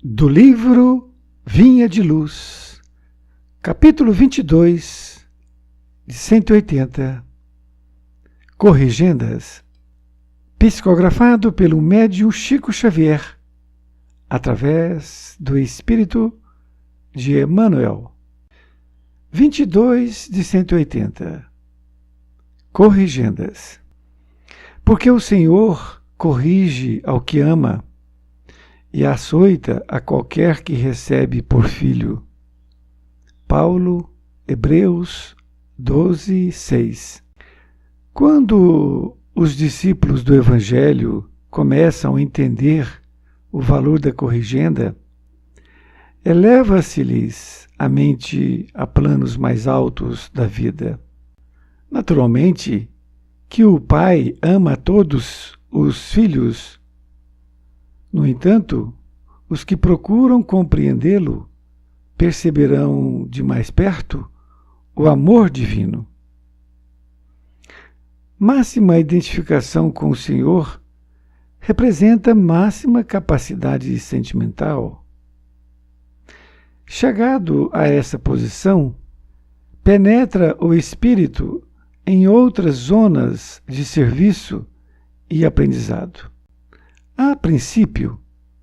Do livro Vinha de Luz, capítulo 22, de 180, Corrigendas, psicografado pelo médium Chico Xavier, através do Espírito de Emmanuel. 22 de 180, Corrigendas. Porque o Senhor corrige ao que ama, e açoita a qualquer que recebe por filho. Paulo, Hebreus 12, 6. Quando os discípulos do Evangelho começam a entender o valor da corrigenda, eleva-se-lhes a mente a planos mais altos da vida. Naturalmente que o Pai ama todos os filhos. No entanto, os que procuram compreendê-lo perceberão de mais perto o amor divino. Máxima identificação com o Senhor representa máxima capacidade sentimental. Chegado a essa posição, penetra o espírito em outras zonas de serviço e aprendizado. A princípio,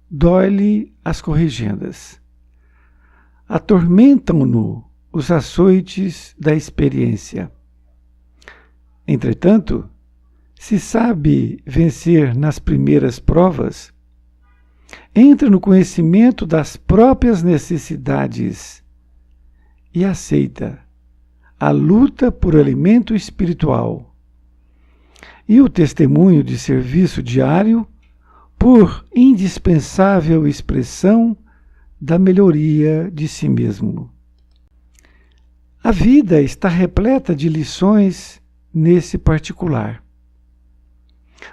dói-lhe as corrigendas. Atormentam-no os açoites da experiência. Entretanto, se sabe vencer nas primeiras provas, entra no conhecimento das próprias necessidades e aceita a luta por alimento espiritual e o testemunho de serviço diário por indispensável expressão da melhoria de si mesmo. A vida está repleta de lições nesse particular.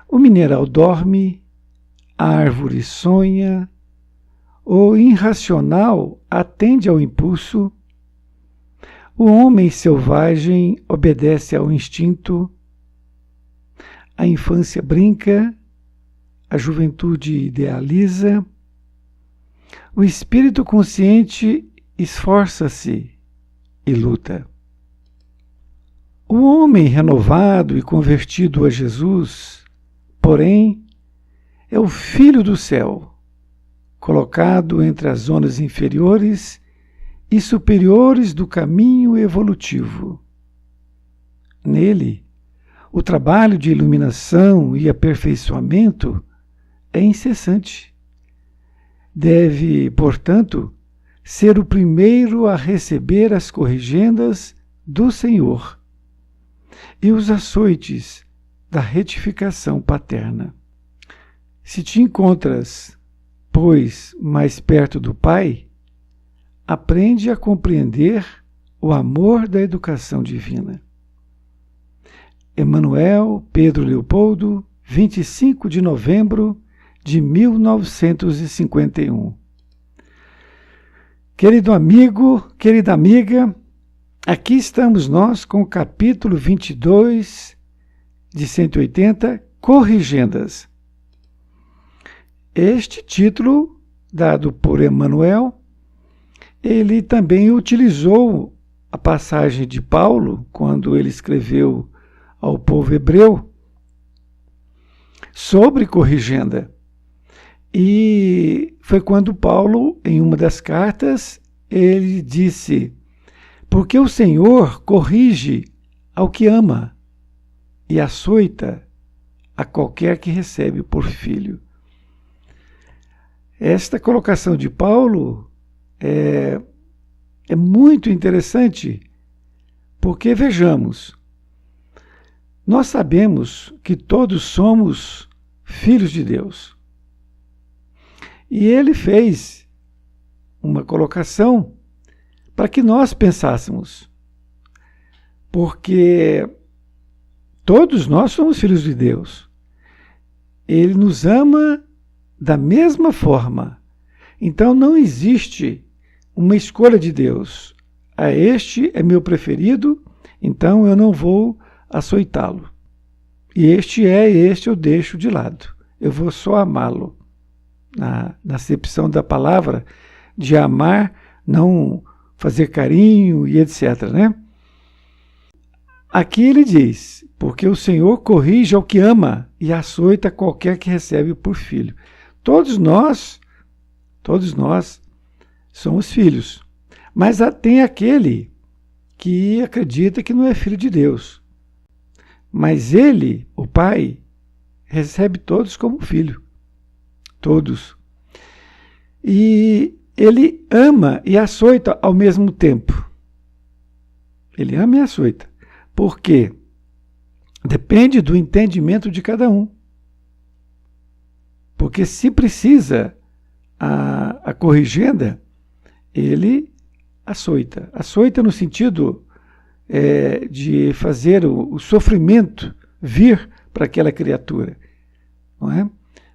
O mineral dorme, a árvore sonha, o irracional atende ao impulso, o homem selvagem obedece ao instinto, a infância brinca, a juventude idealiza, o espírito consciente esforça-se e luta. O homem renovado e convertido a Jesus, porém, é o Filho do céu, colocado entre as zonas inferiores e superiores do caminho evolutivo. Nele, o trabalho de iluminação e aperfeiçoamento é incessante. Deve, portanto, ser o primeiro a receber as corrigendas do Senhor e os açoites da retificação paterna. Se te encontras, pois, mais perto do Pai, aprende a compreender o amor da educação divina. Emanuel Pedro Leopoldo, 25 de novembro de 1951. Querido amigo, querida amiga, aqui estamos nós com o capítulo 22 de 180, Corrigendas. Este título, dado por Emmanuel, ele também utilizou a passagem de Paulo, quando ele escreveu ao povo hebreu, sobre corrigenda. E foi quando Paulo, em uma das cartas, ele disse: porque o Senhor corrige ao que ama e açoita a qualquer que recebe por filho. Esta colocação de Paulo é muito interessante, porque vejamos, nós sabemos que todos somos filhos de Deus. E ele fez uma colocação para que nós pensássemos, porque todos nós somos filhos de Deus. Ele nos ama da mesma forma. Então não existe uma escolha de Deus. Este é meu preferido, então eu não vou açoitá-lo. E este eu deixo de lado. Eu vou só amá-lo. na acepção da palavra, de amar, não fazer carinho e etc., né? Aqui ele diz, porque o Senhor corrige ao que ama e açoita qualquer que recebe por filho. Todos nós somos filhos, mas tem aquele que acredita que não é filho de Deus. Mas ele, o Pai, recebe todos como filho. Todos. E ele ama e açoita ao mesmo tempo. Ele ama e açoita. Por quê? Depende do entendimento de cada um. Porque se precisa a corrigenda, ele açoita. Açoita no sentido de fazer o sofrimento vir para aquela criatura. Não é?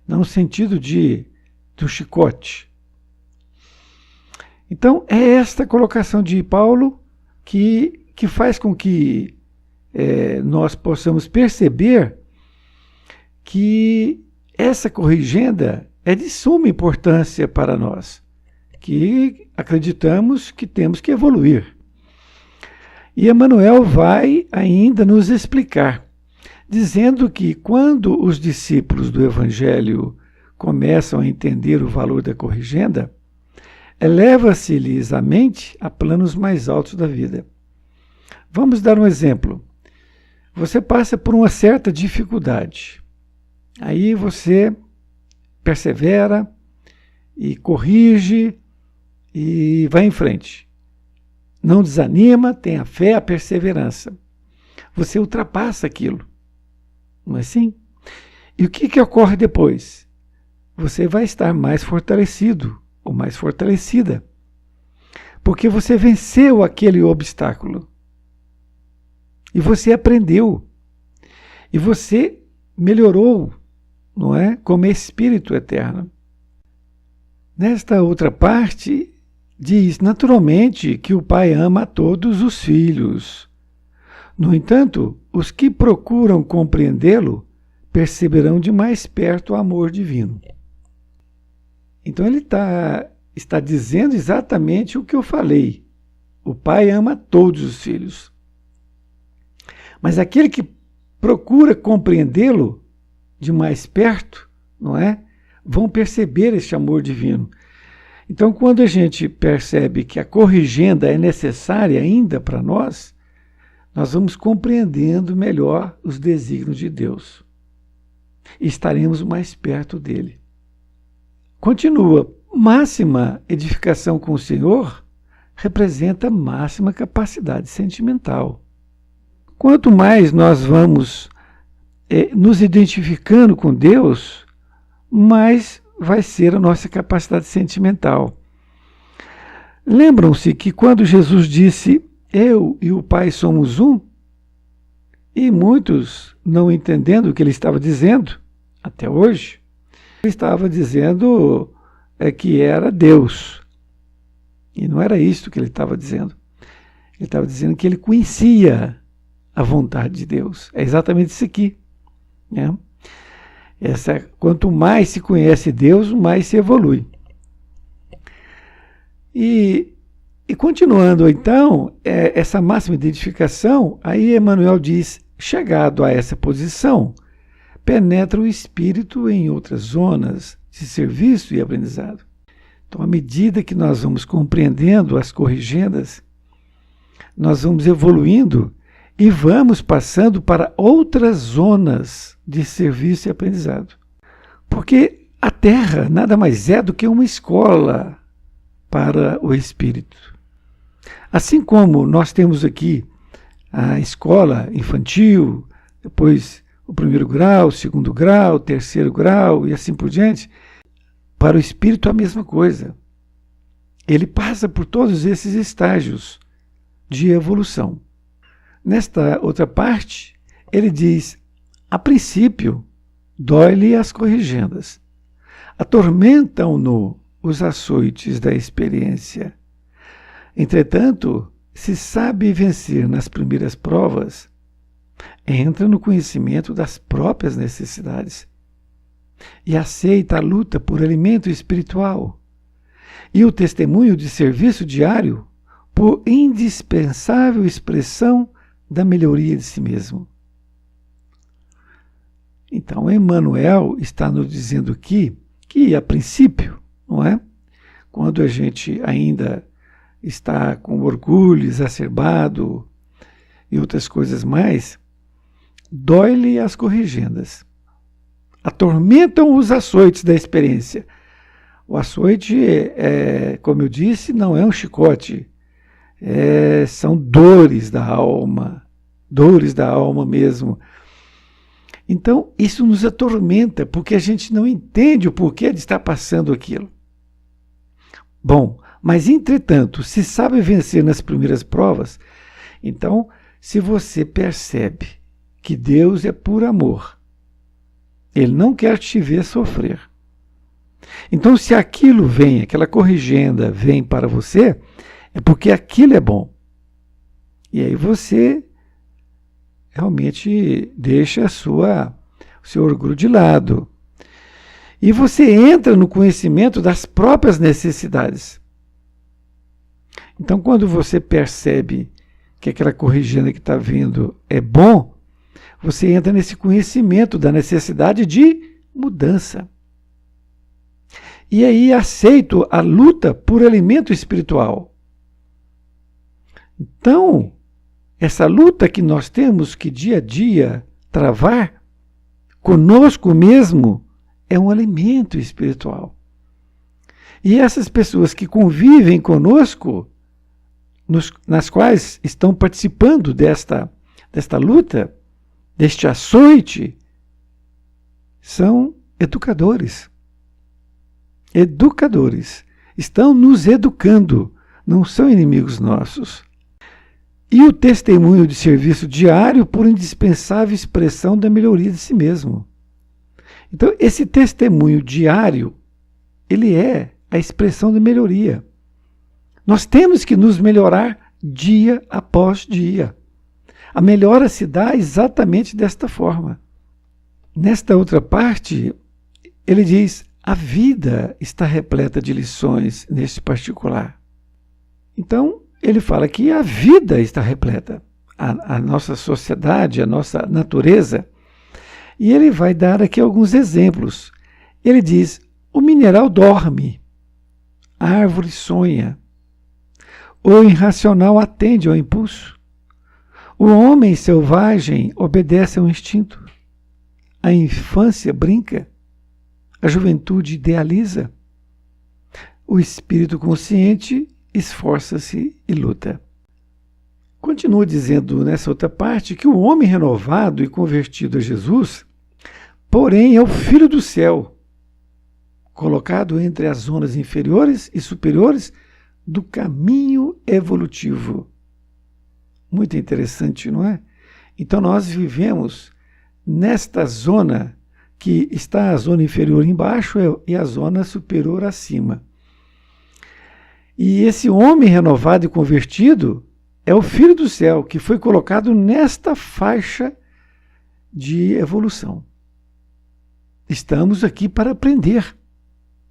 Não no sentido do chicote. Então, é esta colocação de Paulo que faz com que nós possamos perceber que essa corrigenda é de suma importância para nós, que acreditamos que temos que evoluir. E Emmanuel vai ainda nos explicar, dizendo que quando os discípulos do Evangelho começam a entender o valor da corrigenda, eleva-se-lhes a mente a planos mais altos da vida. Vamos dar um exemplo. Você passa por uma certa dificuldade. Aí você persevera e corrige e vai em frente. Não desanima, tem a fé, a perseverança. Você ultrapassa aquilo. Não é assim? E o que ocorre depois? Você vai estar mais fortalecido ou mais fortalecida. Porque você venceu aquele obstáculo. E você aprendeu. E você melhorou, não é? Como espírito eterno. Nesta outra parte, diz naturalmente que o Pai ama a todos os filhos. No entanto, os que procuram compreendê-lo perceberão de mais perto o amor divino. Então ele está dizendo exatamente o que eu falei. O Pai ama todos os filhos. Mas aquele que procura compreendê-lo de mais perto, não é? Vão perceber este amor divino. Então, quando a gente percebe que a corrigenda é necessária ainda para nós, nós vamos compreendendo melhor os desígnios de Deus. E estaremos mais perto dele. Continua. Máxima edificação com o Senhor representa máxima capacidade sentimental. Quanto mais nós vamos nos identificando com Deus, mais vai ser a nossa capacidade sentimental. Lembram-se que quando Jesus disse, eu e o Pai somos um, e muitos não entendendo o que ele estava dizendo, até hoje, ele estava dizendo que era Deus. E não era isso que ele estava dizendo. Ele estava dizendo que ele conhecia a vontade de Deus. É exatamente isso aqui. Né? Quanto mais se conhece Deus, mais se evolui. E continuando então, essa máxima identificação, aí Emmanuel diz, chegado a essa posição, penetra o espírito em outras zonas de serviço e aprendizado. Então, à medida que nós vamos compreendendo as corrigendas, nós vamos evoluindo e vamos passando para outras zonas de serviço e aprendizado. Porque a Terra nada mais é do que uma escola para o espírito. Assim como nós temos aqui a escola infantil, depois o primeiro grau, o segundo grau, o terceiro grau e assim por diante, para o espírito a mesma coisa. Ele passa por todos esses estágios de evolução. Nesta outra parte, ele diz, a princípio, dói-lhe as corrigendas, atormentam-no os açoites da experiência. Entretanto, se sabe vencer nas primeiras provas, entra no conhecimento das próprias necessidades. e aceita a luta por alimento espiritual e o testemunho de serviço diário por indispensável expressão da melhoria de si mesmo. Então, Emmanuel está nos dizendo aqui que, a princípio, não é? Quando a gente ainda está com orgulho exacerbado e outras coisas mais, dói-lhe as corrigendas. Atormentam os açoites da experiência. O açoite, como eu disse, não é um chicote. São dores da alma mesmo. Então, isso nos atormenta, porque a gente não entende o porquê de estar passando aquilo. Bom, mas entretanto, se sabe vencer nas primeiras provas, então, se você percebe que Deus é por amor, Ele não quer te ver sofrer. Então, se aquilo vem, aquela corrigenda vem para você, é porque aquilo é bom. E aí você realmente deixa o seu orgulho de lado. E você entra no conhecimento das próprias necessidades. Então, quando você percebe que aquela corrigenda que está vindo é bom, você entra nesse conhecimento da necessidade de mudança. E aí aceito a luta por alimento espiritual. Então, essa luta que nós temos que dia a dia travar conosco mesmo é um alimento espiritual. E essas pessoas que convivem conosco, nas quais estão participando desta luta, deste açoite, são educadores. Educadores. Estão nos educando, não são inimigos nossos. E o testemunho de serviço diário por indispensável expressão da melhoria de si mesmo. Então, esse testemunho diário, ele é a expressão da melhoria. Nós temos que nos melhorar dia após dia. A melhora se dá exatamente desta forma. Nesta outra parte, ele diz: a vida está repleta de lições neste particular. Então, ele fala que a vida está repleta. A nossa sociedade, a nossa natureza. E ele vai dar aqui alguns exemplos. Ele diz: o mineral dorme, a árvore sonha, o irracional atende ao impulso, o homem selvagem obedece ao instinto, a infância brinca, a juventude idealiza, o espírito consciente esforça-se e luta. Continua dizendo nessa outra parte que o homem renovado e convertido a Jesus, porém, é o Filho do céu, colocado entre as zonas inferiores e superiores do caminho evolutivo. Muito interessante, não é? Então nós vivemos nesta zona que está a zona inferior embaixo e a zona superior acima. E esse homem renovado e convertido é o Filho do céu, que foi colocado nesta faixa de evolução. Estamos aqui para aprender.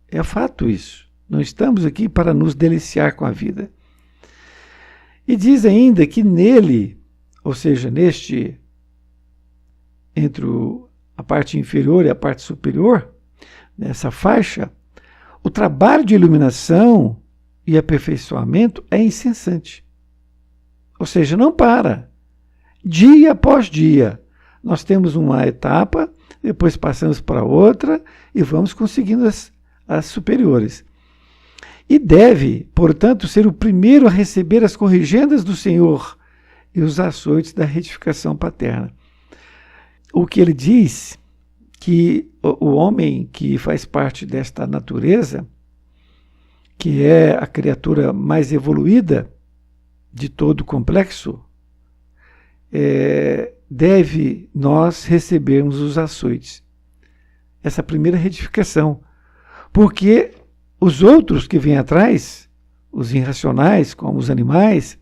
É fato isso. Não estamos aqui para nos deliciar com a vida. E diz ainda que nele, ou seja, entre a parte inferior e a parte superior, nessa faixa, o trabalho de iluminação e aperfeiçoamento é incessante. Ou seja, não para. Dia após dia, nós temos uma etapa, depois passamos para outra e vamos conseguindo as superiores. E deve, portanto, ser o primeiro a receber as corrigendas do Senhor e os açoites da retificação paterna. O que ele diz, que o homem que faz parte desta natureza, que é a criatura mais evoluída de todo o complexo, deve nós recebermos os açoites. Essa primeira retificação. Porque os outros que vêm atrás, os irracionais, como os animais,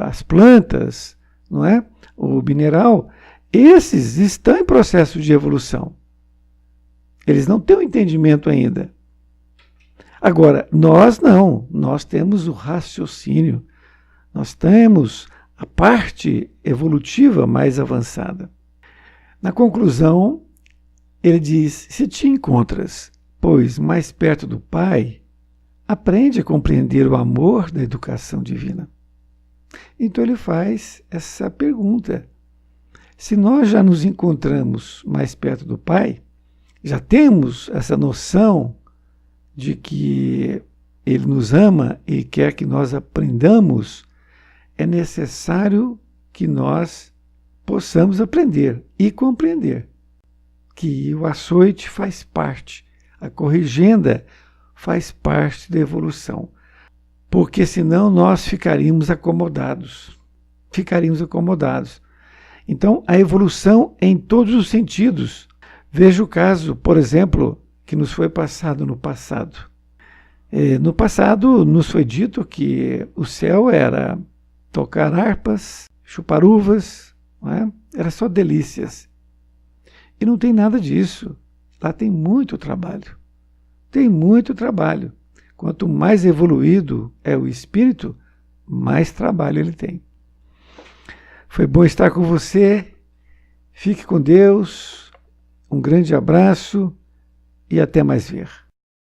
as plantas, não é? O mineral, esses estão em processo de evolução. Eles não têm o entendimento ainda. Agora, nós não. Nós temos o raciocínio. Nós temos a parte evolutiva mais avançada. Na conclusão, ele diz: se te encontras, pois, mais perto do Pai, aprende a compreender o amor da educação divina. Então ele faz essa pergunta. Se nós já nos encontramos mais perto do Pai, já temos essa noção de que Ele nos ama e quer que nós aprendamos, é necessário que nós possamos aprender e compreender que o açoite faz parte, a corrigenda faz parte da evolução, porque senão nós ficaríamos acomodados. Então, a evolução em todos os sentidos. Veja o caso, por exemplo, que nos foi passado no passado. No passado, nos foi dito que o céu era tocar harpas, chupar uvas, não é? Era só delícias. E não tem nada disso. Lá tem muito trabalho. Tem muito trabalho. Quanto mais evoluído é o espírito, mais trabalho ele tem. Foi bom estar com você. Fique com Deus. Um grande abraço e até mais ver.